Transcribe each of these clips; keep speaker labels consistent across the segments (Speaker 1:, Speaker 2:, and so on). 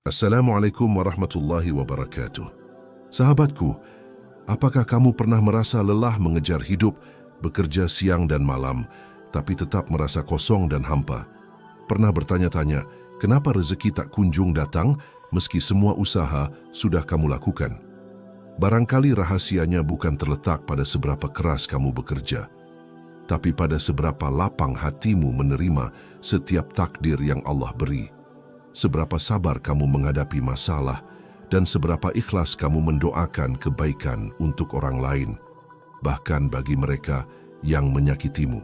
Speaker 1: Assalamualaikum warahmatullahi wabarakatuh. Sahabatku, apakah kamu pernah merasa lelah mengejar hidup, bekerja siang dan malam, tapi tetap merasa kosong dan hampa? Pernah bertanya-tanya, kenapa rezeki tak kunjung datang meski semua usaha sudah kamu lakukan? Barangkali rahasianya bukan terletak pada seberapa keras kamu bekerja, tapi pada seberapa lapang hatimu menerima setiap takdir yang Allah beri. Seberapa sabar kamu menghadapi masalah, dan seberapa ikhlas kamu mendoakan kebaikan untuk orang lain, bahkan bagi mereka yang menyakitimu.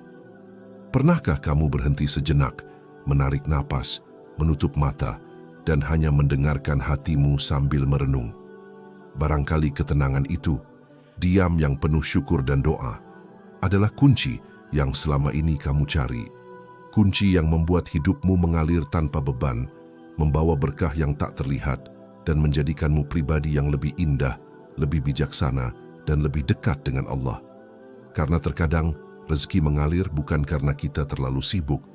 Speaker 1: Pernahkah kamu berhenti sejenak, menarik napas, menutup mata, dan hanya mendengarkan hatimu sambil merenung? Barangkali ketenangan itu, diam yang penuh syukur dan doa, adalah kunci yang selama ini kamu cari. Kunci yang membuat hidupmu mengalir tanpa beban, membawa berkah yang tak terlihat, dan menjadikanmu pribadi yang lebih indah, lebih bijaksana, dan lebih dekat dengan Allah. Karena terkadang rezeki mengalir bukan karena kita terlalu sibuk,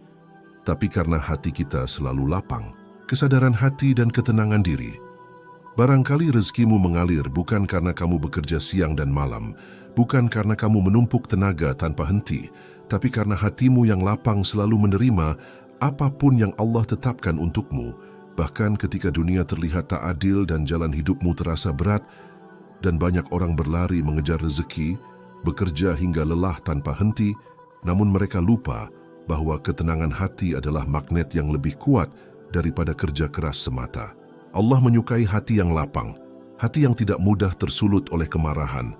Speaker 1: tapi karena hati kita selalu lapang, kesadaran hati dan ketenangan diri. Barangkali rezekimu mengalir bukan karena kamu bekerja siang dan malam, bukan karena kamu menumpuk tenaga tanpa henti, tapi karena hatimu yang lapang selalu menerima apapun yang Allah tetapkan untukmu, bahkan ketika dunia terlihat tak adil dan jalan hidupmu terasa berat, dan banyak orang berlari mengejar rezeki, bekerja hingga lelah tanpa henti, namun mereka lupa bahwa ketenangan hati adalah magnet yang lebih kuat daripada kerja keras semata. Allah menyukai hati yang lapang, hati yang tidak mudah tersulut oleh kemarahan,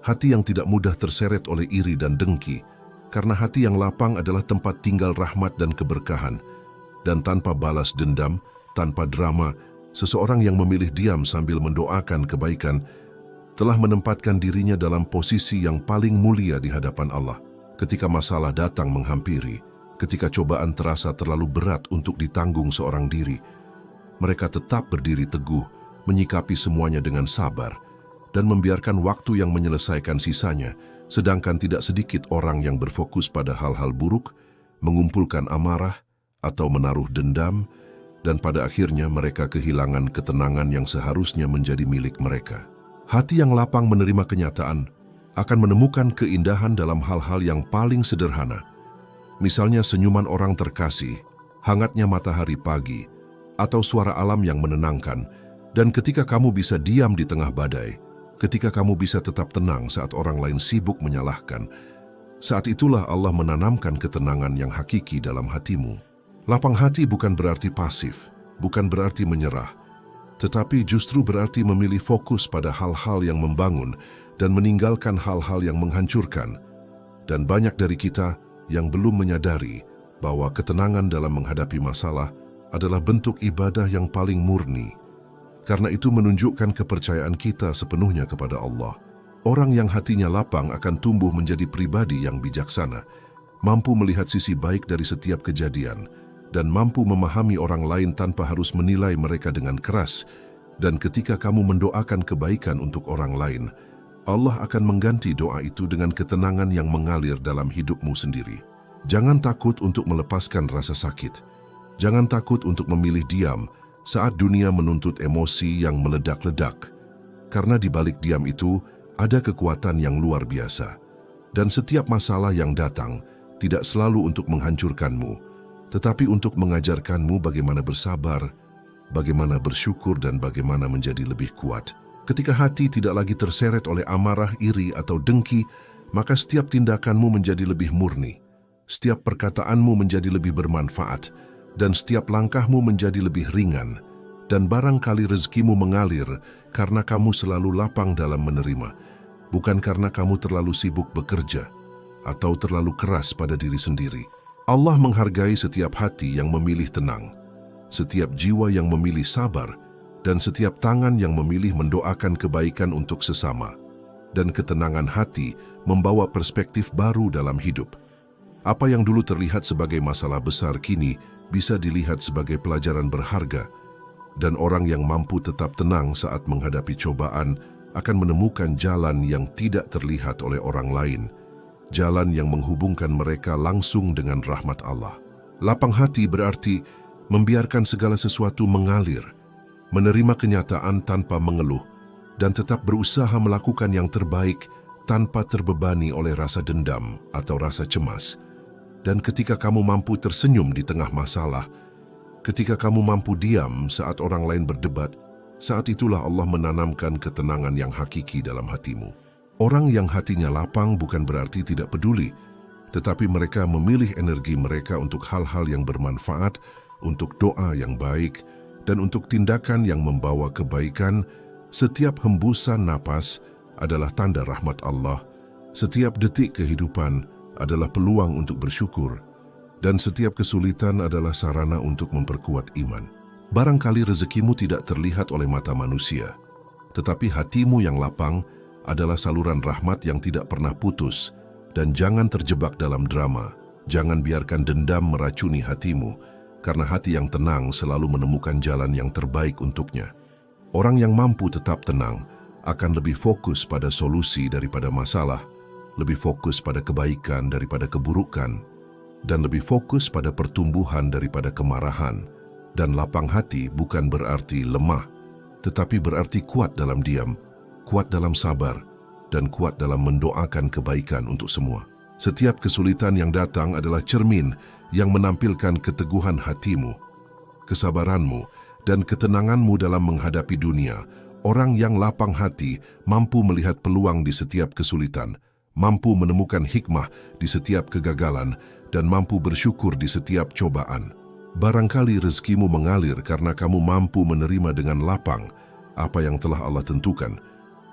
Speaker 1: hati yang tidak mudah terseret oleh iri dan dengki, karena hati yang lapang adalah tempat tinggal rahmat dan keberkahan. Dan tanpa balas dendam, tanpa drama, seseorang yang memilih diam sambil mendoakan kebaikan telah menempatkan dirinya dalam posisi yang paling mulia di hadapan Allah. Ketika masalah datang menghampiri, ketika cobaan terasa terlalu berat untuk ditanggung seorang diri, mereka tetap berdiri teguh, menyikapi semuanya dengan sabar, dan membiarkan waktu yang menyelesaikan sisanya, sedangkan tidak sedikit orang yang berfokus pada hal-hal buruk, mengumpulkan amarah, atau menaruh dendam, dan pada akhirnya mereka kehilangan ketenangan yang seharusnya menjadi milik mereka. Hati yang lapang menerima kenyataan akan menemukan keindahan dalam hal-hal yang paling sederhana. Misalnya senyuman orang terkasih, hangatnya matahari pagi, atau suara alam yang menenangkan. Dan ketika kamu bisa diam di tengah badai, ketika kamu bisa tetap tenang saat orang lain sibuk menyalahkan, saat itulah Allah menanamkan ketenangan yang hakiki dalam hatimu. Lapang hati bukan berarti pasif, bukan berarti menyerah, tetapi justru berarti memilih fokus pada hal-hal yang membangun dan meninggalkan hal-hal yang menghancurkan. Dan banyak dari kita yang belum menyadari bahwa ketenangan dalam menghadapi masalah adalah bentuk ibadah yang paling murni. Karena itu menunjukkan kepercayaan kita sepenuhnya kepada Allah. Orang yang hatinya lapang akan tumbuh menjadi pribadi yang bijaksana, mampu melihat sisi baik dari setiap kejadian, dan mampu memahami orang lain tanpa harus menilai mereka dengan keras. Dan ketika kamu mendoakan kebaikan untuk orang lain, Allah akan mengganti doa itu dengan ketenangan yang mengalir dalam hidupmu sendiri. Jangan takut untuk melepaskan rasa sakit. Jangan takut untuk memilih diam saat dunia menuntut emosi yang meledak-ledak. Karena di balik diam itu ada kekuatan yang luar biasa. Dan setiap masalah yang datang tidak selalu untuk menghancurkanmu, tetapi untuk mengajarkanmu bagaimana bersabar, bagaimana bersyukur, dan bagaimana menjadi lebih kuat. Ketika hati tidak lagi terseret oleh amarah, iri, atau dengki, maka setiap tindakanmu menjadi lebih murni, setiap perkataanmu menjadi lebih bermanfaat, dan setiap langkahmu menjadi lebih ringan. Dan barangkali rezekimu mengalir karena kamu selalu lapang dalam menerima, bukan karena kamu terlalu sibuk bekerja atau terlalu keras pada diri sendiri. Allah menghargai setiap hati yang memilih tenang, setiap jiwa yang memilih sabar, dan setiap tangan yang memilih mendoakan kebaikan untuk sesama. Dan ketenangan hati membawa perspektif baru dalam hidup. Apa yang dulu terlihat sebagai masalah besar kini bisa dilihat sebagai pelajaran berharga, dan orang yang mampu tetap tenang saat menghadapi cobaan akan menemukan jalan yang tidak terlihat oleh orang lain, jalan yang menghubungkan mereka langsung dengan rahmat Allah. Lapang hati berarti membiarkan segala sesuatu mengalir, menerima kenyataan tanpa mengeluh, dan tetap berusaha melakukan yang terbaik tanpa terbebani oleh rasa dendam atau rasa cemas. Dan ketika kamu mampu tersenyum di tengah masalah, ketika kamu mampu diam saat orang lain berdebat, saat itulah Allah menanamkan ketenangan yang hakiki dalam hatimu. Orang yang hatinya lapang bukan berarti tidak peduli, tetapi mereka memilih energi mereka untuk hal-hal yang bermanfaat, untuk doa yang baik, dan untuk tindakan yang membawa kebaikan. Setiap hembusan napas adalah tanda rahmat Allah. Setiap detik kehidupan adalah peluang untuk bersyukur. Dan setiap kesulitan adalah sarana untuk memperkuat iman. Barangkali rezekimu tidak terlihat oleh mata manusia, tetapi hatimu yang lapang adalah saluran rahmat yang tidak pernah putus. Dan jangan terjebak dalam drama, jangan biarkan dendam meracuni hatimu, karena hati yang tenang selalu menemukan jalan yang terbaik untuknya. Orang yang mampu tetap tenang akan lebih fokus pada solusi daripada masalah, lebih fokus pada kebaikan daripada keburukan, dan lebih fokus pada pertumbuhan daripada kemarahan. Dan lapang hati bukan berarti lemah, tetapi berarti kuat dalam diam, kuat dalam sabar, dan kuat dalam mendoakan kebaikan untuk semua. Setiap kesulitan yang datang adalah cermin yang menampilkan keteguhan hatimu, kesabaranmu, dan ketenanganmu dalam menghadapi dunia. Orang yang lapang hati mampu melihat peluang di setiap kesulitan, mampu menemukan hikmah di setiap kegagalan, dan mampu bersyukur di setiap cobaan. Barangkali rezekimu mengalir karena kamu mampu menerima dengan lapang apa yang telah Allah tentukan,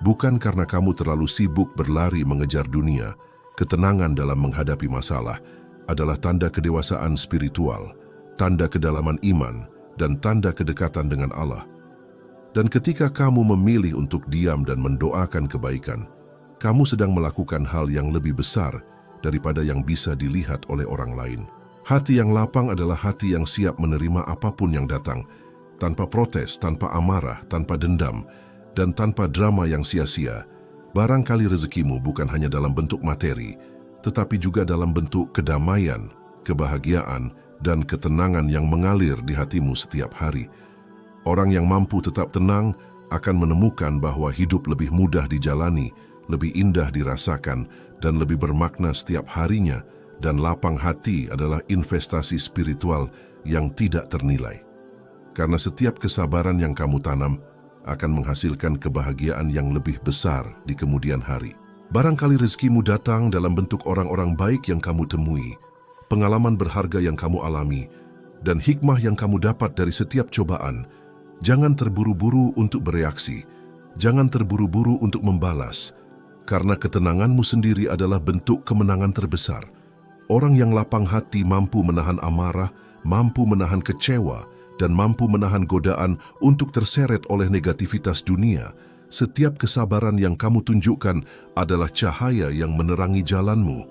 Speaker 1: bukan karena kamu terlalu sibuk berlari mengejar dunia. Ketenangan dalam menghadapi masalah adalah tanda kedewasaan spiritual, tanda kedalaman iman, dan tanda kedekatan dengan Allah. Dan ketika kamu memilih untuk diam dan mendoakan kebaikan, kamu sedang melakukan hal yang lebih besar daripada yang bisa dilihat oleh orang lain. Hati yang lapang adalah hati yang siap menerima apapun yang datang, tanpa protes, tanpa amarah, tanpa dendam, dan tanpa drama yang sia-sia. Barangkali rezekimu bukan hanya dalam bentuk materi, tetapi juga dalam bentuk kedamaian, kebahagiaan, dan ketenangan yang mengalir di hatimu setiap hari. Orang yang mampu tetap tenang akan menemukan bahwa hidup lebih mudah dijalani, lebih indah dirasakan, dan lebih bermakna setiap harinya. Dan lapang hati adalah investasi spiritual yang tidak ternilai. Karena setiap kesabaran yang kamu tanam akan menghasilkan kebahagiaan yang lebih besar di kemudian hari. Barangkali rezekimu datang dalam bentuk orang-orang baik yang kamu temui, pengalaman berharga yang kamu alami, dan hikmah yang kamu dapat dari setiap cobaan. Jangan terburu-buru untuk bereaksi, jangan terburu-buru untuk membalas, karena ketenanganmu sendiri adalah bentuk kemenangan terbesar. Orang yang lapang hati mampu menahan amarah, mampu menahan kecewa, dan mampu menahan godaan untuk terseret oleh negativitas dunia. Setiap kesabaran yang kamu tunjukkan adalah cahaya yang menerangi jalanmu.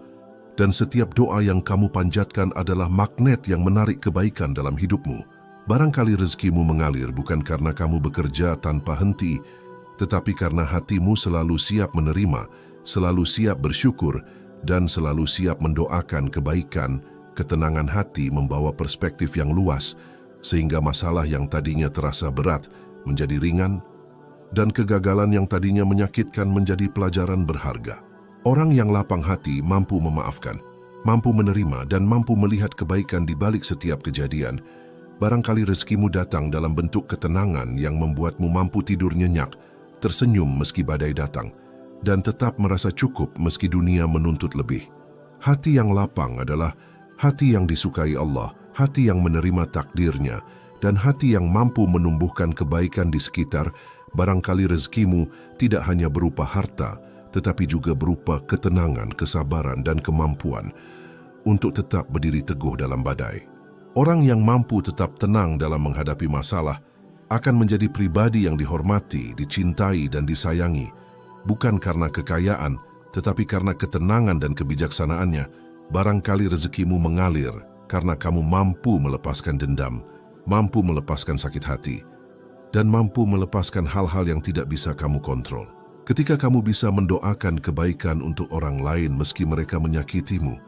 Speaker 1: Dan setiap doa yang kamu panjatkan adalah magnet yang menarik kebaikan dalam hidupmu. Barangkali rezekimu mengalir bukan karena kamu bekerja tanpa henti, tetapi karena hatimu selalu siap menerima, selalu siap bersyukur, dan selalu siap mendoakan kebaikan. Ketenangan hati membawa perspektif yang luas, sehingga masalah yang tadinya terasa berat menjadi ringan, dan kegagalan yang tadinya menyakitkan menjadi pelajaran berharga. Orang yang lapang hati mampu memaafkan, mampu menerima, dan mampu melihat kebaikan di balik setiap kejadian. Barangkali rezekimu datang dalam bentuk ketenangan yang membuatmu mampu tidur nyenyak, tersenyum meski badai datang, dan tetap merasa cukup meski dunia menuntut lebih. Hati yang lapang adalah hati yang disukai Allah, hati yang menerima takdirnya, dan hati yang mampu menumbuhkan kebaikan di sekitar. Barangkali rezekimu tidak hanya berupa harta, tetapi juga berupa ketenangan, kesabaran, dan kemampuan untuk tetap berdiri teguh dalam badai. Orang yang mampu tetap tenang dalam menghadapi masalah akan menjadi pribadi yang dihormati, dicintai, dan disayangi, bukan karena kekayaan, tetapi karena ketenangan dan kebijaksanaannya. Barangkali rezekimu mengalir karena kamu mampu melepaskan dendam, mampu melepaskan sakit hati, dan mampu melepaskan hal-hal yang tidak bisa kamu kontrol. Ketika kamu bisa mendoakan kebaikan untuk orang lain meski mereka menyakitimu,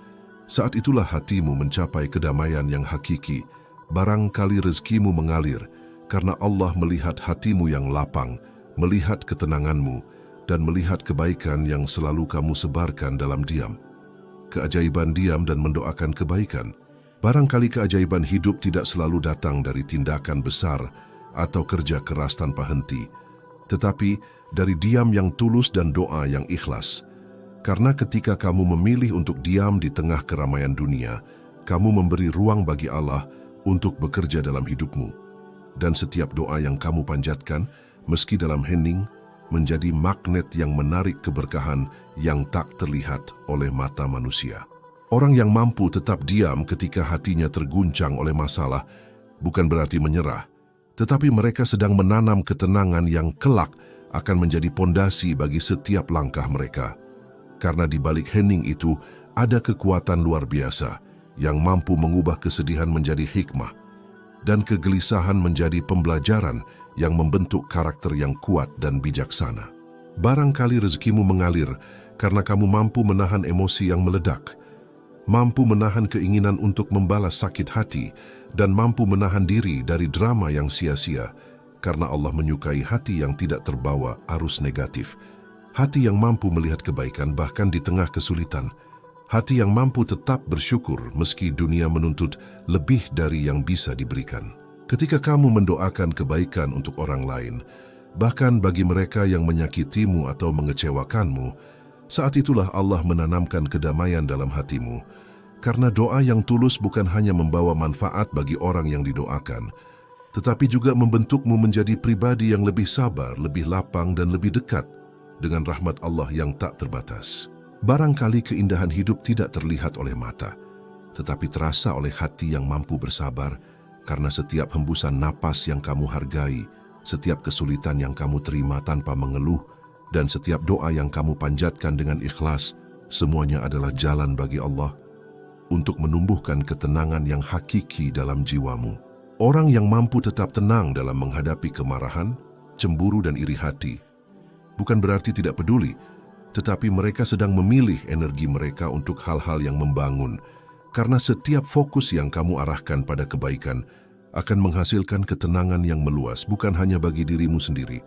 Speaker 1: saat itulah hatimu mencapai kedamaian yang hakiki. Barangkali rezekimu mengalir karena Allah melihat hatimu yang lapang, melihat ketenanganmu, dan melihat kebaikan yang selalu kamu sebarkan dalam diam. Keajaiban diam dan mendoakan kebaikan. Barangkali keajaiban hidup tidak selalu datang dari tindakan besar atau kerja keras tanpa henti, tetapi dari diam yang tulus dan doa yang ikhlas. Karena ketika kamu memilih untuk diam di tengah keramaian dunia, kamu memberi ruang bagi Allah untuk bekerja dalam hidupmu. Dan setiap doa yang kamu panjatkan, meski dalam hening, menjadi magnet yang menarik keberkahan yang tak terlihat oleh mata manusia. Orang yang mampu tetap diam ketika hatinya terguncang oleh masalah bukan berarti menyerah, tetapi mereka sedang menanam ketenangan yang kelak akan menjadi pondasi bagi setiap langkah mereka. Karena di balik hening itu ada kekuatan luar biasa yang mampu mengubah kesedihan menjadi hikmah dan kegelisahan menjadi pembelajaran yang membentuk karakter yang kuat dan bijaksana. Barangkali rezekimu mengalir karena kamu mampu menahan emosi yang meledak, mampu menahan keinginan untuk membalas sakit hati, dan mampu menahan diri dari drama yang sia-sia, karena Allah menyukai hati yang tidak terbawa arus negatif, hati yang mampu melihat kebaikan bahkan di tengah kesulitan, hati yang mampu tetap bersyukur meski dunia menuntut lebih dari yang bisa diberikan. Ketika kamu mendoakan kebaikan untuk orang lain, bahkan bagi mereka yang menyakitimu atau mengecewakanmu, saat itulah Allah menanamkan kedamaian dalam hatimu. Karena doa yang tulus bukan hanya membawa manfaat bagi orang yang didoakan, tetapi juga membentukmu menjadi pribadi yang lebih sabar, lebih lapang, dan lebih dekat dengan rahmat Allah yang tak terbatas. Barangkali keindahan hidup tidak terlihat oleh mata, tetapi terasa oleh hati yang mampu bersabar, karena setiap hembusan napas yang kamu hargai, setiap kesulitan yang kamu terima tanpa mengeluh, dan setiap doa yang kamu panjatkan dengan ikhlas, semuanya adalah jalan bagi Allah untuk menumbuhkan ketenangan yang hakiki dalam jiwamu. Orang yang mampu tetap tenang dalam menghadapi kemarahan, cemburu, dan iri hati, bukan berarti tidak peduli, tetapi mereka sedang memilih energi mereka untuk hal-hal yang membangun, karena setiap fokus yang kamu arahkan pada kebaikan akan menghasilkan ketenangan yang meluas bukan hanya bagi dirimu sendiri,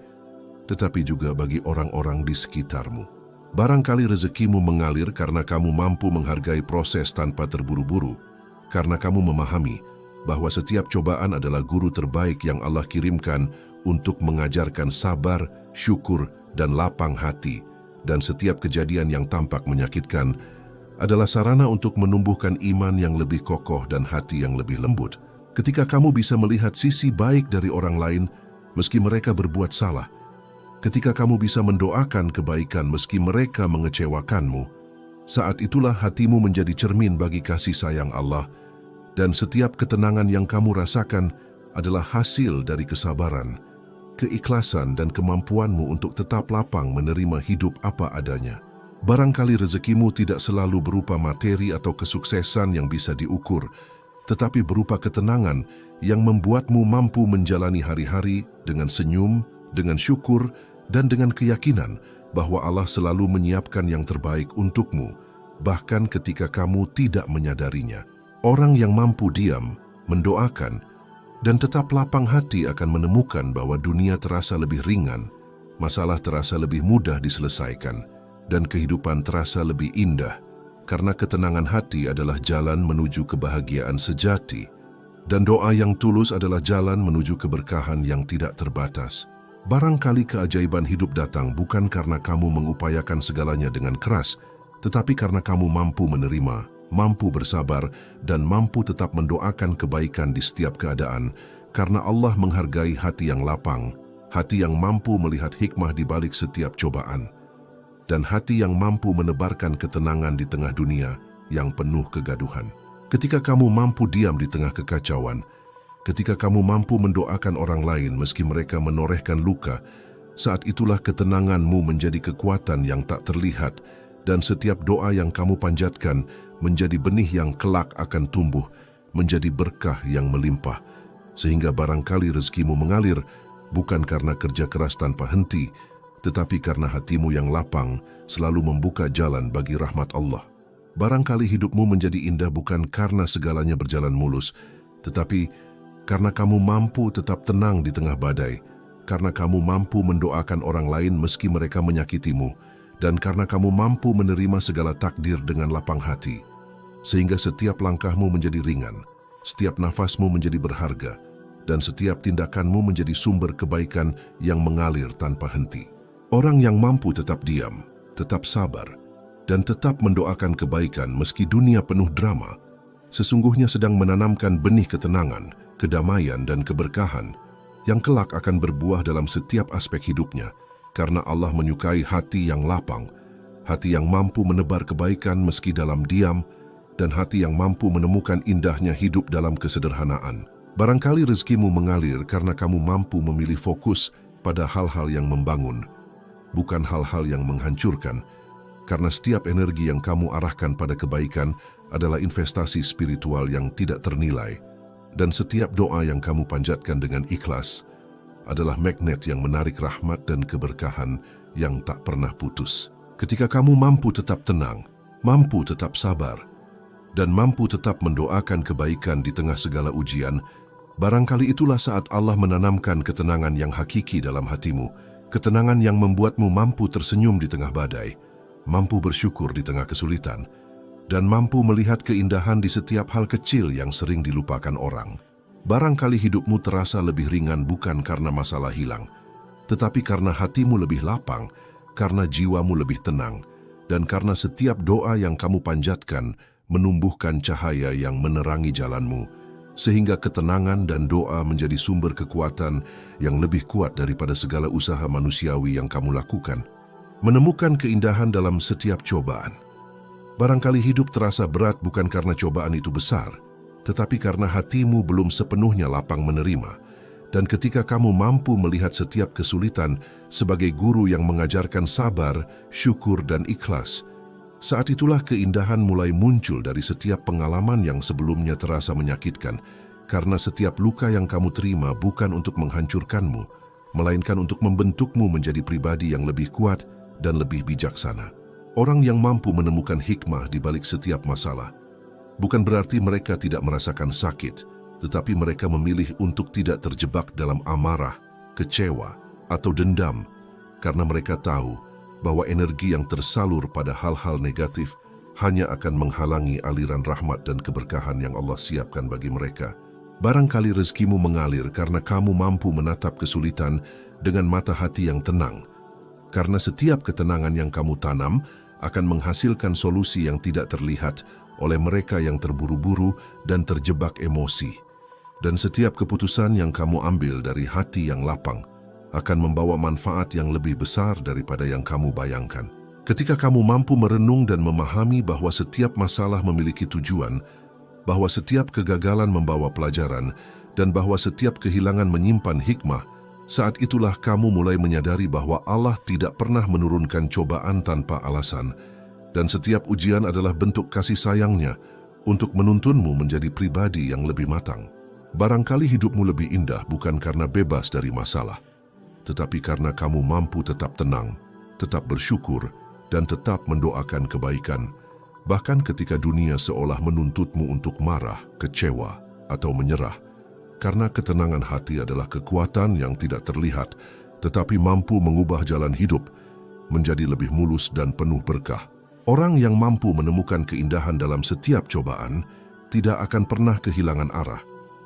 Speaker 1: tetapi juga bagi orang-orang di sekitarmu. Barangkali rezekimu mengalir karena kamu mampu menghargai proses tanpa terburu-buru, karena kamu memahami bahwa setiap cobaan adalah guru terbaik yang Allah kirimkan untuk mengajarkan sabar, syukur, dan lapang hati, dan setiap kejadian yang tampak menyakitkan adalah sarana untuk menumbuhkan iman yang lebih kokoh dan hati yang lebih lembut. Ketika kamu bisa melihat sisi baik dari orang lain meski mereka berbuat salah, ketika kamu bisa mendoakan kebaikan meski mereka mengecewakanmu, saat itulah hatimu menjadi cermin bagi kasih sayang Allah, dan setiap ketenangan yang kamu rasakan adalah hasil dari kesabaran, keikhlasan, dan kemampuanmu untuk tetap lapang menerima hidup apa adanya. Barangkali rezekimu tidak selalu berupa materi atau kesuksesan yang bisa diukur, tetapi berupa ketenangan yang membuatmu mampu menjalani hari-hari dengan senyum, dengan syukur, dan dengan keyakinan bahwa Allah selalu menyiapkan yang terbaik untukmu, bahkan ketika kamu tidak menyadarinya. Orang yang mampu diam, mendoakan, dan tetap lapang hati akan menemukan bahwa dunia terasa lebih ringan, masalah terasa lebih mudah diselesaikan, dan kehidupan terasa lebih indah, karena ketenangan hati adalah jalan menuju kebahagiaan sejati, dan doa yang tulus adalah jalan menuju keberkahan yang tidak terbatas. Barangkali keajaiban hidup datang bukan karena kamu mengupayakan segalanya dengan keras, tetapi karena kamu mampu menerima, mampu bersabar, dan mampu tetap mendoakan kebaikan di setiap keadaan, karena Allah menghargai hati yang lapang, hati yang mampu melihat hikmah di balik setiap cobaan, dan hati yang mampu menebarkan ketenangan di tengah dunia yang penuh kegaduhan. Ketika kamu mampu diam di tengah kekacauan, ketika kamu mampu mendoakan orang lain meski mereka menorehkan luka, saat itulah ketenanganmu menjadi kekuatan yang tak terlihat, dan setiap doa yang kamu panjatkan menjadi benih yang kelak akan tumbuh, menjadi berkah yang melimpah, sehingga barangkali rezekimu mengalir bukan karena kerja keras tanpa henti, tetapi karena hatimu yang lapang selalu membuka jalan bagi rahmat Allah. Barangkali hidupmu menjadi indah bukan karena segalanya berjalan mulus, tetapi karena kamu mampu tetap tenang di tengah badai, karena kamu mampu mendoakan orang lain meski mereka menyakitimu, dan karena kamu mampu menerima segala takdir dengan lapang hati, sehingga setiap langkahmu menjadi ringan, setiap nafasmu menjadi berharga, dan setiap tindakanmu menjadi sumber kebaikan yang mengalir tanpa henti. Orang yang mampu tetap diam, tetap sabar, dan tetap mendoakan kebaikan meski dunia penuh drama, sesungguhnya sedang menanamkan benih ketenangan, kedamaian, dan keberkahan yang kelak akan berbuah dalam setiap aspek hidupnya, karena Allah menyukai hati yang lapang, hati yang mampu menebar kebaikan meski dalam diam, dan hati yang mampu menemukan indahnya hidup dalam kesederhanaan. Barangkali rezekimu mengalir karena kamu mampu memilih fokus pada hal-hal yang membangun, bukan hal-hal yang menghancurkan, karena setiap energi yang kamu arahkan pada kebaikan adalah investasi spiritual yang tidak ternilai, dan setiap doa yang kamu panjatkan dengan ikhlas adalah magnet yang menarik rahmat dan keberkahan yang tak pernah putus. Ketika kamu mampu tetap tenang, mampu tetap sabar, dan mampu tetap mendoakan kebaikan di tengah segala ujian, barangkali itulah saat Allah menanamkan ketenangan yang hakiki dalam hatimu, ketenangan yang membuatmu mampu tersenyum di tengah badai, mampu bersyukur di tengah kesulitan, dan mampu melihat keindahan di setiap hal kecil yang sering dilupakan orang. Barangkali hidupmu terasa lebih ringan bukan karena masalah hilang, tetapi karena hatimu lebih lapang, karena jiwamu lebih tenang, dan karena setiap doa yang kamu panjatkan menumbuhkan cahaya yang menerangi jalanmu, sehingga ketenangan dan doa menjadi sumber kekuatan yang lebih kuat daripada segala usaha manusiawi yang kamu lakukan. Menemukan keindahan dalam setiap cobaan. Barangkali hidup terasa berat bukan karena cobaan itu besar, tetapi karena hatimu belum sepenuhnya lapang menerima. Dan ketika kamu mampu melihat setiap kesulitan sebagai guru yang mengajarkan sabar, syukur, dan ikhlas, saat itulah keindahan mulai muncul dari setiap pengalaman yang sebelumnya terasa menyakitkan, karena setiap luka yang kamu terima bukan untuk menghancurkanmu, melainkan untuk membentukmu menjadi pribadi yang lebih kuat dan lebih bijaksana. Orang yang mampu menemukan hikmah di balik setiap masalah, bukan berarti mereka tidak merasakan sakit, tetapi mereka memilih untuk tidak terjebak dalam amarah, kecewa, atau dendam, karena mereka tahu bahwa energi yang tersalur pada hal-hal negatif hanya akan menghalangi aliran rahmat dan keberkahan yang Allah siapkan bagi mereka. Barangkali rezekimu mengalir karena kamu mampu menatap kesulitan dengan mata hati yang tenang, karena setiap ketenangan yang kamu tanam akan menghasilkan solusi yang tidak terlihat oleh mereka yang terburu-buru dan terjebak emosi. Dan setiap keputusan yang kamu ambil dari hati yang lapang akan membawa manfaat yang lebih besar daripada yang kamu bayangkan. Ketika kamu mampu merenung dan memahami bahwa setiap masalah memiliki tujuan, bahwa setiap kegagalan membawa pelajaran, dan bahwa setiap kehilangan menyimpan hikmah, saat itulah kamu mulai menyadari bahwa Allah tidak pernah menurunkan cobaan tanpa alasan, dan setiap ujian adalah bentuk kasih sayangnya untuk menuntunmu menjadi pribadi yang lebih matang. Barangkali hidupmu lebih indah bukan karena bebas dari masalah, tetapi karena kamu mampu tetap tenang, tetap bersyukur, dan tetap mendoakan kebaikan, bahkan ketika dunia seolah menuntutmu untuk marah, kecewa, atau menyerah. Karena ketenangan hati adalah kekuatan yang tidak terlihat, tetapi mampu mengubah jalan hidup menjadi lebih mulus dan penuh berkah. Orang yang mampu menemukan keindahan dalam setiap cobaan tidak akan pernah kehilangan arah,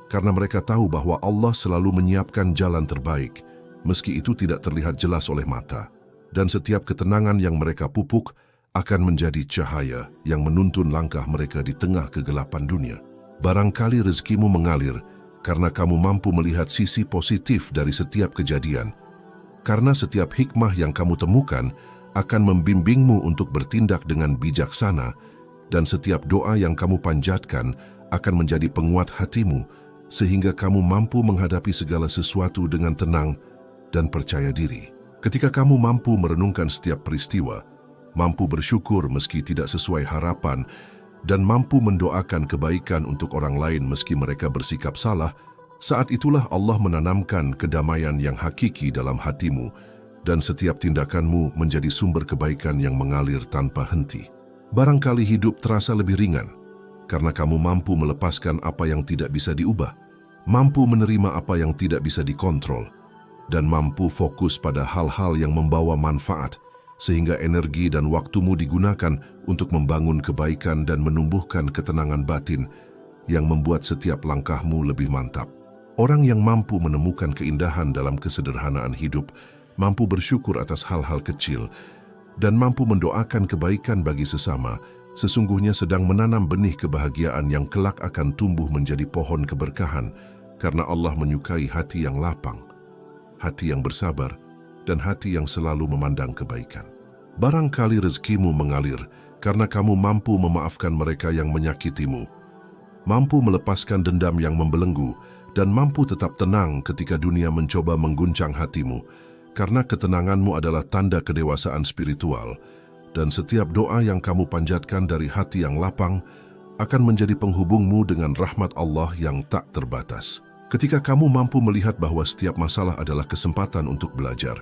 Speaker 1: karena mereka tahu bahwa Allah selalu menyiapkan jalan terbaik, meski itu tidak terlihat jelas oleh mata. Dan setiap ketenangan yang mereka pupuk akan menjadi cahaya yang menuntun langkah mereka di tengah kegelapan dunia. Barangkali rezekimu mengalir karena kamu mampu melihat sisi positif dari setiap kejadian, karena setiap hikmah yang kamu temukan akan membimbingmu untuk bertindak dengan bijaksana, dan setiap doa yang kamu panjatkan akan menjadi penguat hatimu, sehingga kamu mampu menghadapi segala sesuatu dengan tenang dan percaya diri. Ketika kamu mampu merenungkan setiap peristiwa, mampu bersyukur meski tidak sesuai harapan, dan mampu mendoakan kebaikan untuk orang lain meski mereka bersikap salah, saat itulah Allah menanamkan kedamaian yang hakiki dalam hatimu, dan setiap tindakanmu menjadi sumber kebaikan yang mengalir tanpa henti. Barangkali hidup terasa lebih ringan, karena kamu mampu melepaskan apa yang tidak bisa diubah, mampu menerima apa yang tidak bisa dikontrol, dan mampu fokus pada hal-hal yang membawa manfaat, sehingga energi dan waktumu digunakan untuk membangun kebaikan dan menumbuhkan ketenangan batin yang membuat setiap langkahmu lebih mantap. Orang yang mampu menemukan keindahan dalam kesederhanaan hidup, mampu bersyukur atas hal-hal kecil, dan mampu mendoakan kebaikan bagi sesama, sesungguhnya sedang menanam benih kebahagiaan yang kelak akan tumbuh menjadi pohon keberkahan, karena Allah menyukai hati yang lapang, hati yang bersabar, dan hati yang selalu memandang kebaikan. Barangkali rezekimu mengalir karena kamu mampu memaafkan mereka yang menyakitimu, mampu melepaskan dendam yang membelenggu, dan mampu tetap tenang ketika dunia mencoba mengguncang hatimu, karena ketenanganmu adalah tanda kedewasaan spiritual, dan setiap doa yang kamu panjatkan dari hati yang lapang akan menjadi penghubungmu dengan rahmat Allah yang tak terbatas. Ketika kamu mampu melihat bahwa setiap masalah adalah kesempatan untuk belajar,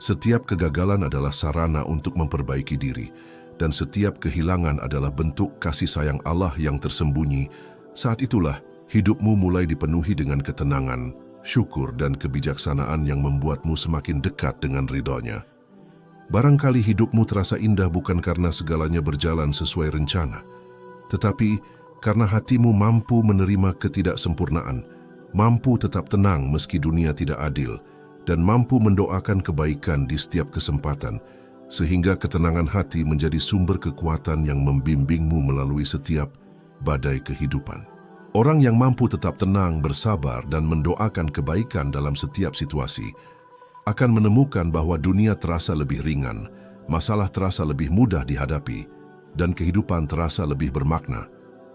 Speaker 1: setiap kegagalan adalah sarana untuk memperbaiki diri, dan setiap kehilangan adalah bentuk kasih sayang Allah yang tersembunyi, saat itulah hidupmu mulai dipenuhi dengan ketenangan, syukur, dan kebijaksanaan yang membuatmu semakin dekat dengan ridhonya. Barangkali hidupmu terasa indah bukan karena segalanya berjalan sesuai rencana, tetapi karena hatimu mampu menerima ketidaksempurnaan, mampu tetap tenang meski dunia tidak adil, dan mampu mendoakan kebaikan di setiap kesempatan, sehingga ketenangan hati menjadi sumber kekuatan yang membimbingmu melalui setiap badai kehidupan. Orang yang mampu tetap tenang, bersabar, dan mendoakan kebaikan dalam setiap situasi akan menemukan bahwa dunia terasa lebih ringan, masalah terasa lebih mudah dihadapi, dan kehidupan terasa lebih bermakna,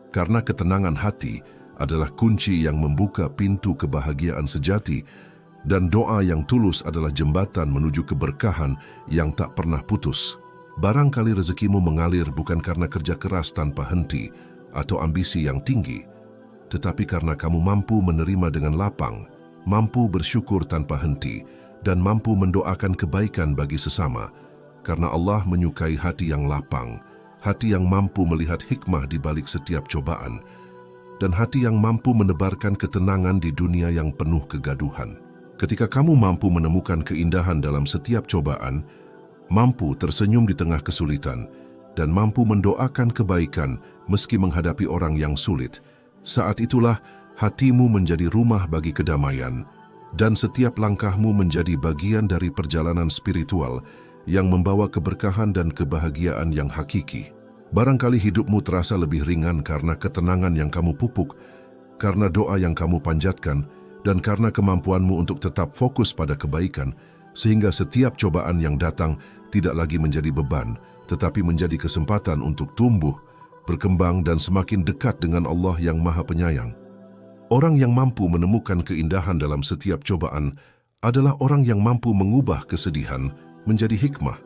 Speaker 1: karena ketenangan hati adalah kunci yang membuka pintu kebahagiaan sejati, dan doa yang tulus adalah jembatan menuju keberkahan yang tak pernah putus. Barangkali rezekimu mengalir bukan karena kerja keras tanpa henti atau ambisi yang tinggi, tetapi karena kamu mampu menerima dengan lapang, mampu bersyukur tanpa henti, dan mampu mendoakan kebaikan bagi sesama, karena Allah menyukai hati yang lapang, hati yang mampu melihat hikmah di balik setiap cobaan, dan hati yang mampu menebarkan ketenangan di dunia yang penuh kegaduhan. Ketika kamu mampu menemukan keindahan dalam setiap cobaan, mampu tersenyum di tengah kesulitan, dan mampu mendoakan kebaikan meski menghadapi orang yang sulit, saat itulah hatimu menjadi rumah bagi kedamaian, dan setiap langkahmu menjadi bagian dari perjalanan spiritual yang membawa keberkahan dan kebahagiaan yang hakiki. Barangkali hidupmu terasa lebih ringan karena ketenangan yang kamu pupuk, karena doa yang kamu panjatkan, dan karena kemampuanmu untuk tetap fokus pada kebaikan, sehingga setiap cobaan yang datang tidak lagi menjadi beban, tetapi menjadi kesempatan untuk tumbuh, berkembang, dan semakin dekat dengan Allah yang Maha Penyayang. Orang yang mampu menemukan keindahan dalam setiap cobaan adalah orang yang mampu mengubah kesedihan menjadi hikmah,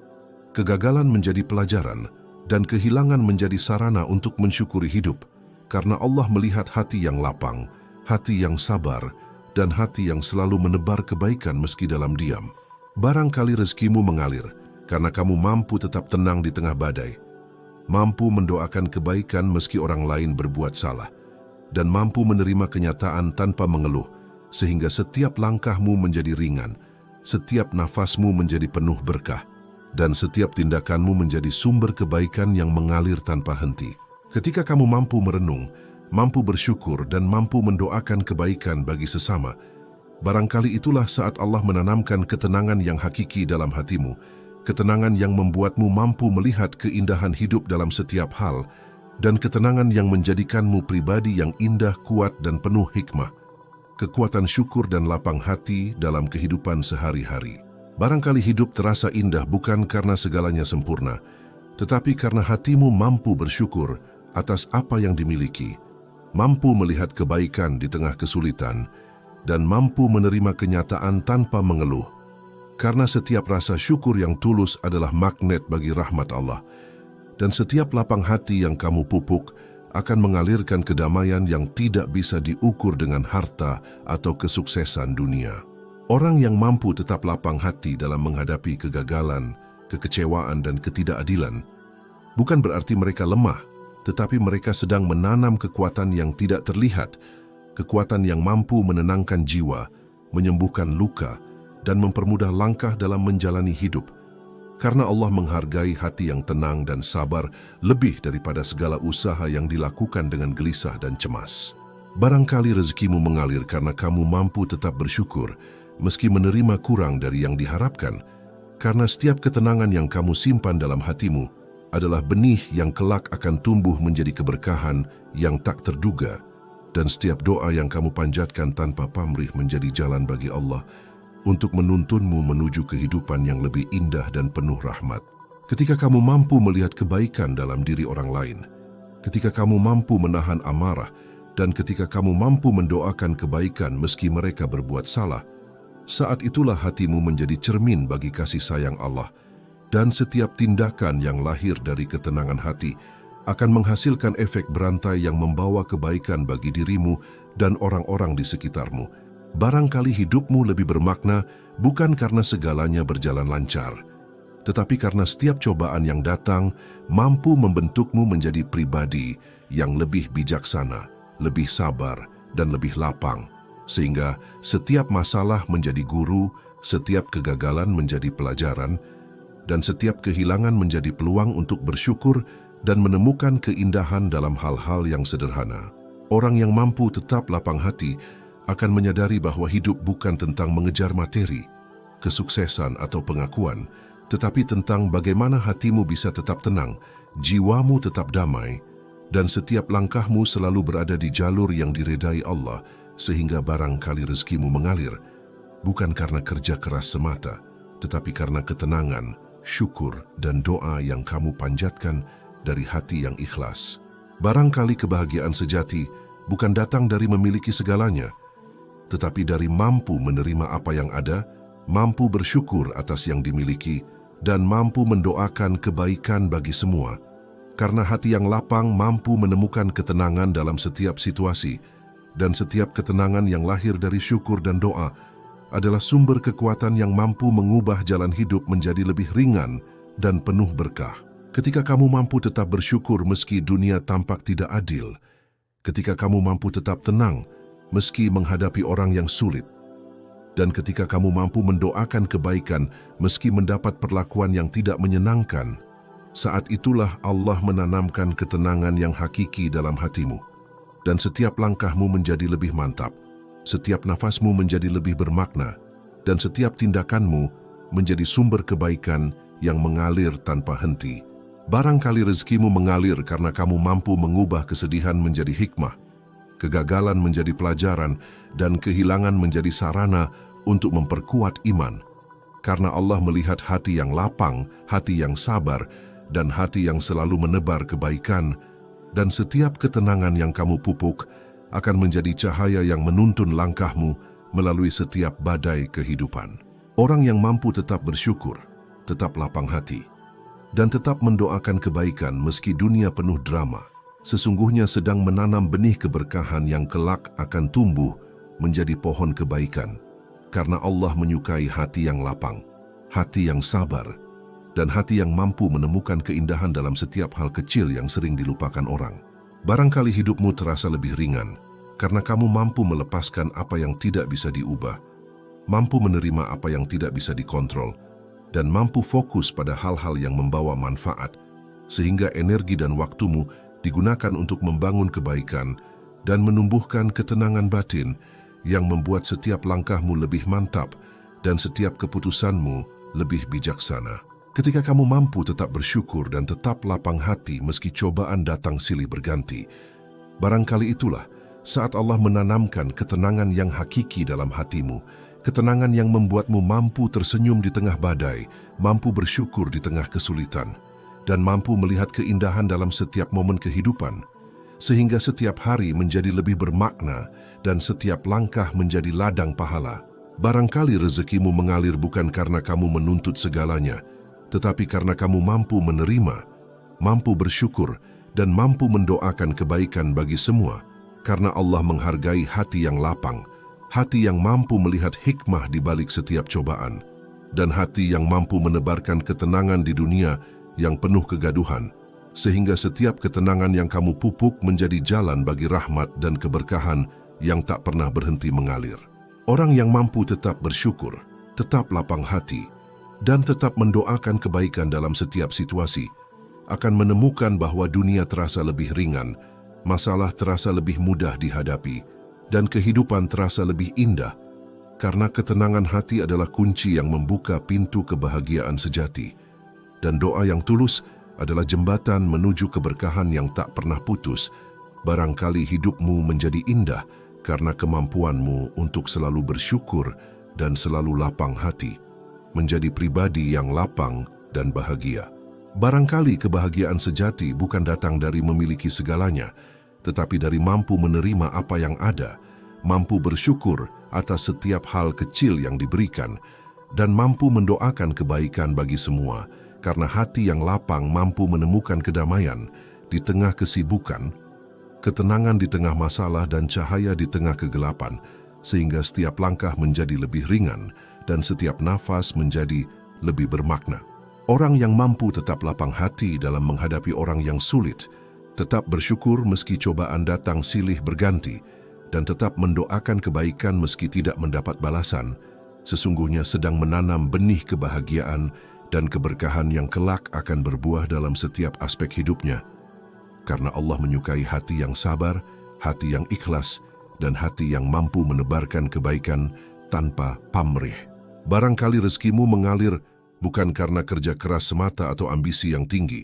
Speaker 1: kegagalan menjadi pelajaran, dan kehilangan menjadi sarana untuk mensyukuri hidup, karena Allah melihat hati yang lapang, hati yang sabar, dan hati yang selalu menebar kebaikan meski dalam diam. Barangkali rezekimu mengalir karena kamu mampu tetap tenang di tengah badai, mampu mendoakan kebaikan meski orang lain berbuat salah, dan mampu menerima kenyataan tanpa mengeluh, sehingga setiap langkahmu menjadi ringan, setiap nafasmu menjadi penuh berkah, dan setiap tindakanmu menjadi sumber kebaikan yang mengalir tanpa henti. Ketika kamu mampu merenung, mampu bersyukur, dan mampu mendoakan kebaikan bagi sesama, barangkali itulah saat Allah menanamkan ketenangan yang hakiki dalam hatimu, ketenangan yang membuatmu mampu melihat keindahan hidup dalam setiap hal, dan ketenangan yang menjadikanmu pribadi yang indah, kuat, dan penuh hikmah, kekuatan syukur dan lapang hati dalam kehidupan sehari-hari. Barangkali hidup terasa indah bukan karena segalanya sempurna, tetapi karena hatimu mampu bersyukur atas apa yang dimiliki, mampu melihat kebaikan di tengah kesulitan, dan mampu menerima kenyataan tanpa mengeluh. Karena setiap rasa syukur yang tulus adalah magnet bagi rahmat Allah, dan setiap lapang hati yang kamu pupuk akan mengalirkan kedamaian yang tidak bisa diukur dengan harta atau kesuksesan dunia. Orang yang mampu tetap lapang hati dalam menghadapi kegagalan, kekecewaan, dan ketidakadilan, bukan berarti mereka lemah, tetapi mereka sedang menanam kekuatan yang tidak terlihat, kekuatan yang mampu menenangkan jiwa, menyembuhkan luka, dan mempermudah langkah dalam menjalani hidup. Karena Allah menghargai hati yang tenang dan sabar lebih daripada segala usaha yang dilakukan dengan gelisah dan cemas. Barangkali rezekimu mengalir karena kamu mampu tetap bersyukur, meski menerima kurang dari yang diharapkan, karena setiap ketenangan yang kamu simpan dalam hatimu adalah benih yang kelak akan tumbuh menjadi keberkahan yang tak terduga, dan setiap doa yang kamu panjatkan tanpa pamrih menjadi jalan bagi Allah untuk menuntunmu menuju kehidupan yang lebih indah dan penuh rahmat. Ketika kamu mampu melihat kebaikan dalam diri orang lain, ketika kamu mampu menahan amarah, dan ketika kamu mampu mendoakan kebaikan meski mereka berbuat salah, saat itulah hatimu menjadi cermin bagi kasih sayang Allah, dan setiap tindakan yang lahir dari ketenangan hati akan menghasilkan efek berantai yang membawa kebaikan bagi dirimu dan orang-orang di sekitarmu. Barangkali hidupmu lebih bermakna bukan karena segalanya berjalan lancar, tetapi karena setiap cobaan yang datang mampu membentukmu menjadi pribadi yang lebih bijaksana, lebih sabar, dan lebih lapang, sehingga setiap masalah menjadi guru, setiap kegagalan menjadi pelajaran, dan setiap kehilangan menjadi peluang untuk bersyukur dan menemukan keindahan dalam hal-hal yang sederhana. Orang yang mampu tetap lapang hati akan menyadari bahwa hidup bukan tentang mengejar materi, kesuksesan atau pengakuan, tetapi tentang bagaimana hatimu bisa tetap tenang, jiwamu tetap damai, dan setiap langkahmu selalu berada di jalur yang diredai Allah, sehingga barangkali rezekimu mengalir, bukan karena kerja keras semata, tetapi karena ketenangan, syukur, dan doa yang kamu panjatkan dari hati yang ikhlas. Barangkali kebahagiaan sejati bukan datang dari memiliki segalanya, tetapi dari mampu menerima apa yang ada, mampu bersyukur atas yang dimiliki, dan mampu mendoakan kebaikan bagi semua. Karena hati yang lapang mampu menemukan ketenangan dalam setiap situasi, dan setiap ketenangan yang lahir dari syukur dan doa adalah sumber kekuatan yang mampu mengubah jalan hidup menjadi lebih ringan dan penuh berkah. Ketika kamu mampu tetap bersyukur meski dunia tampak tidak adil, ketika kamu mampu tetap tenang meski menghadapi orang yang sulit, dan ketika kamu mampu mendoakan kebaikan meski mendapat perlakuan yang tidak menyenangkan, saat itulah Allah menanamkan ketenangan yang hakiki dalam hatimu, dan setiap langkahmu menjadi lebih mantap, setiap nafasmu menjadi lebih bermakna, dan setiap tindakanmu menjadi sumber kebaikan yang mengalir tanpa henti. Barangkali rezekimu mengalir karena kamu mampu mengubah kesedihan menjadi hikmah, kegagalan menjadi pelajaran, dan kehilangan menjadi sarana untuk memperkuat iman. Karena Allah melihat hati yang lapang, hati yang sabar, dan hati yang selalu menebar kebaikan, dan setiap ketenangan yang kamu pupuk akan menjadi cahaya yang menuntun langkahmu melalui setiap badai kehidupan. Orang yang mampu tetap bersyukur, tetap lapang hati, dan tetap mendoakan kebaikan meski dunia penuh drama, sesungguhnya sedang menanam benih keberkahan yang kelak akan tumbuh menjadi pohon kebaikan. Karena Allah menyukai hati yang lapang, hati yang sabar, dan hati yang mampu menemukan keindahan dalam setiap hal kecil yang sering dilupakan orang. Barangkali hidupmu terasa lebih ringan, karena kamu mampu melepaskan apa yang tidak bisa diubah, mampu menerima apa yang tidak bisa dikontrol, dan mampu fokus pada hal-hal yang membawa manfaat, sehingga energi dan waktumu digunakan untuk membangun kebaikan dan menumbuhkan ketenangan batin yang membuat setiap langkahmu lebih mantap dan setiap keputusanmu lebih bijaksana. Ketika kamu mampu tetap bersyukur dan tetap lapang hati meski cobaan datang silih berganti, barangkali itulah saat Allah menanamkan ketenangan yang hakiki dalam hatimu, ketenangan yang membuatmu mampu tersenyum di tengah badai, mampu bersyukur di tengah kesulitan, dan mampu melihat keindahan dalam setiap momen kehidupan, sehingga setiap hari menjadi lebih bermakna dan setiap langkah menjadi ladang pahala. Barangkali rezekimu mengalir bukan karena kamu menuntut segalanya, tetapi karena kamu mampu menerima, mampu bersyukur, dan mampu mendoakan kebaikan bagi semua, karena Allah menghargai hati yang lapang, hati yang mampu melihat hikmah di balik setiap cobaan, dan hati yang mampu menebarkan ketenangan di dunia yang penuh kegaduhan, sehingga setiap ketenangan yang kamu pupuk menjadi jalan bagi rahmat dan keberkahan yang tak pernah berhenti mengalir. Orang yang mampu tetap bersyukur, tetap lapang hati, dan tetap mendoakan kebaikan dalam setiap situasi, akan menemukan bahwa dunia terasa lebih ringan, masalah terasa lebih mudah dihadapi, dan kehidupan terasa lebih indah, karena ketenangan hati adalah kunci yang membuka pintu kebahagiaan sejati. Dan doa yang tulus adalah jembatan menuju keberkahan yang tak pernah putus. Barangkali hidupmu menjadi indah karena kemampuanmu untuk selalu bersyukur dan selalu lapang hati, menjadi pribadi yang lapang dan bahagia. Barangkali kebahagiaan sejati bukan datang dari memiliki segalanya, tetapi dari mampu menerima apa yang ada, mampu bersyukur atas setiap hal kecil yang diberikan, dan mampu mendoakan kebaikan bagi semua, karena hati yang lapang mampu menemukan kedamaian di tengah kesibukan, ketenangan di tengah masalah, dan cahaya di tengah kegelapan, sehingga setiap langkah menjadi lebih ringan dan setiap nafas menjadi lebih bermakna. Orang yang mampu tetap lapang hati dalam menghadapi orang yang sulit, tetap bersyukur meski cobaan datang silih berganti, dan tetap mendoakan kebaikan meski tidak mendapat balasan, sesungguhnya sedang menanam benih kebahagiaan dan keberkahan yang kelak akan berbuah dalam setiap aspek hidupnya. Karena Allah menyukai hati yang sabar, hati yang ikhlas, dan hati yang mampu menebarkan kebaikan tanpa pamrih. Barangkali rezekimu mengalir bukan karena kerja keras semata atau ambisi yang tinggi,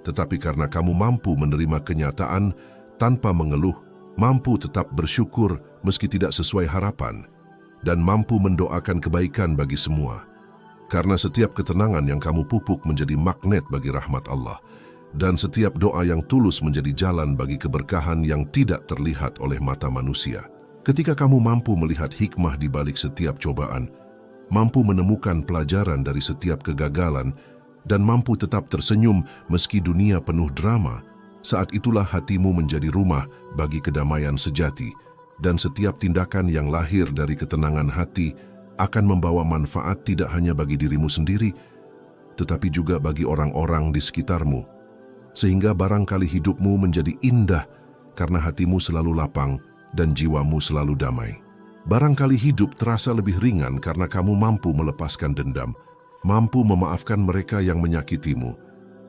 Speaker 1: tetapi karena kamu mampu menerima kenyataan tanpa mengeluh, mampu tetap bersyukur meski tidak sesuai harapan, dan mampu mendoakan kebaikan bagi semua. Karena setiap ketenangan yang kamu pupuk menjadi magnet bagi rahmat Allah, dan setiap doa yang tulus menjadi jalan bagi keberkahan yang tidak terlihat oleh mata manusia. Ketika kamu mampu melihat hikmah di balik setiap cobaan, mampu menemukan pelajaran dari setiap kegagalan, dan mampu tetap tersenyum meski dunia penuh drama, saat itulah hatimu menjadi rumah bagi kedamaian sejati, dan setiap tindakan yang lahir dari ketenangan hati akan membawa manfaat tidak hanya bagi dirimu sendiri, tetapi juga bagi orang-orang di sekitarmu. Sehingga barangkali hidupmu menjadi indah karena hatimu selalu lapang dan jiwamu selalu damai. Barangkali hidup terasa lebih ringan karena kamu mampu melepaskan dendam, mampu memaafkan mereka yang menyakitimu,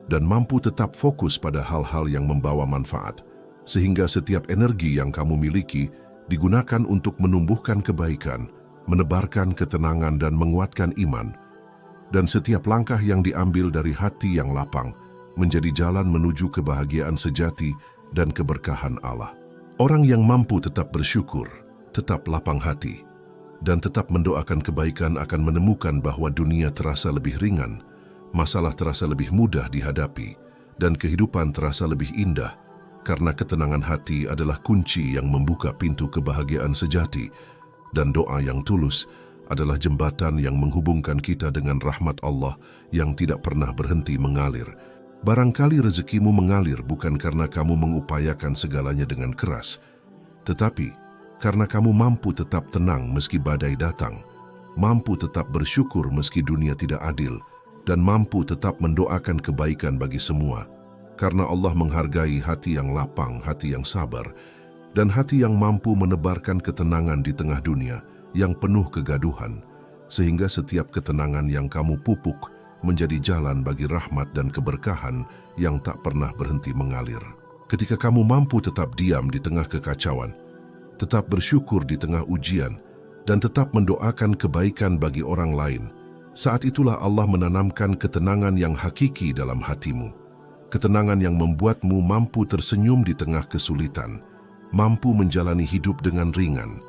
Speaker 1: dan mampu tetap fokus pada hal-hal yang membawa manfaat, sehingga setiap energi yang kamu miliki digunakan untuk menumbuhkan kebaikan, menebarkan ketenangan dan menguatkan iman, dan setiap langkah yang diambil dari hati yang lapang menjadi jalan menuju kebahagiaan sejati dan keberkahan Allah. Orang yang mampu tetap bersyukur, tetap lapang hati, dan tetap mendoakan kebaikan akan menemukan bahwa dunia terasa lebih ringan, masalah terasa lebih mudah dihadapi, dan kehidupan terasa lebih indah, karena ketenangan hati adalah kunci yang membuka pintu kebahagiaan sejati, dan doa yang tulus adalah jembatan yang menghubungkan kita dengan rahmat Allah yang tidak pernah berhenti mengalir. Barangkali rezekimu mengalir bukan karena kamu mengupayakan segalanya dengan keras, tetapi karena kamu mampu tetap tenang meski badai datang, mampu tetap bersyukur meski dunia tidak adil, dan mampu tetap mendoakan kebaikan bagi semua. Karena Allah menghargai hati yang lapang, hati yang sabar, dan hati yang mampu menebarkan ketenangan di tengah dunia yang penuh kegaduhan, sehingga setiap ketenangan yang kamu pupuk menjadi jalan bagi rahmat dan keberkahan yang tak pernah berhenti mengalir. Ketika kamu mampu tetap diam di tengah kekacauan, tetap bersyukur di tengah ujian, dan tetap mendoakan kebaikan bagi orang lain, saat itulah Allah menanamkan ketenangan yang hakiki dalam hatimu. Ketenangan yang membuatmu mampu tersenyum di tengah kesulitan, mampu menjalani hidup dengan ringan,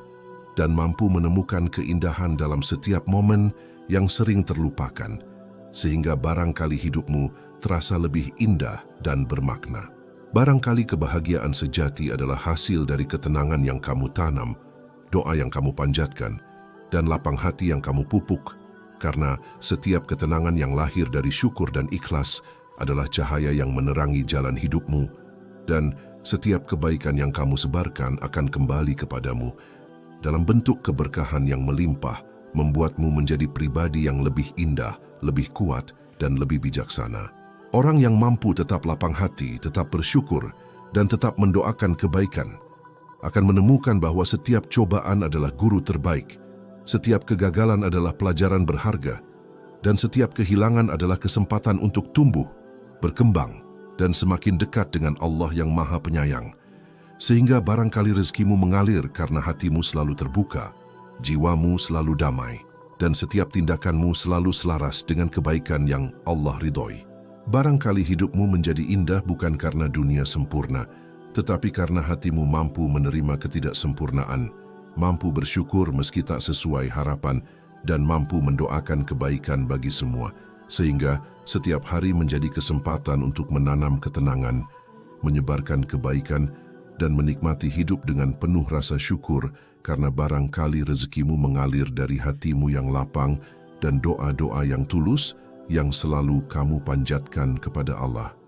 Speaker 1: dan mampu menemukan keindahan dalam setiap momen yang sering terlupakan, sehingga barangkali hidupmu terasa lebih indah dan bermakna. Barangkali kebahagiaan sejati adalah hasil dari ketenangan yang kamu tanam, doa yang kamu panjatkan, dan lapang hati yang kamu pupuk, karena setiap ketenangan yang lahir dari syukur dan ikhlas adalah cahaya yang menerangi jalan hidupmu, dan setiap kebaikan yang kamu sebarkan akan kembali kepadamu dalam bentuk keberkahan yang melimpah, membuatmu menjadi pribadi yang lebih indah, lebih kuat, dan lebih bijaksana. Orang yang mampu tetap lapang hati, tetap bersyukur, dan tetap mendoakan kebaikan akan menemukan bahwa setiap cobaan adalah guru terbaik, setiap kegagalan adalah pelajaran berharga, dan setiap kehilangan adalah kesempatan untuk tumbuh, berkembang, dan semakin dekat dengan Allah yang Maha Penyayang. Sehingga barangkali rezekimu mengalir karena hatimu selalu terbuka, jiwamu selalu damai, dan setiap tindakanmu selalu selaras dengan kebaikan yang Allah ridhoi. Barangkali hidupmu menjadi indah bukan karena dunia sempurna, tetapi karena hatimu mampu menerima ketidaksempurnaan, mampu bersyukur meski tak sesuai harapan, dan mampu mendoakan kebaikan bagi semua, sehingga setiap hari menjadi kesempatan untuk menanam ketenangan, menyebarkan kebaikan, dan menikmati hidup dengan penuh rasa syukur karena barangkali rezekimu mengalir dari hatimu yang lapang dan doa-doa yang tulus yang selalu kamu panjatkan kepada Allah.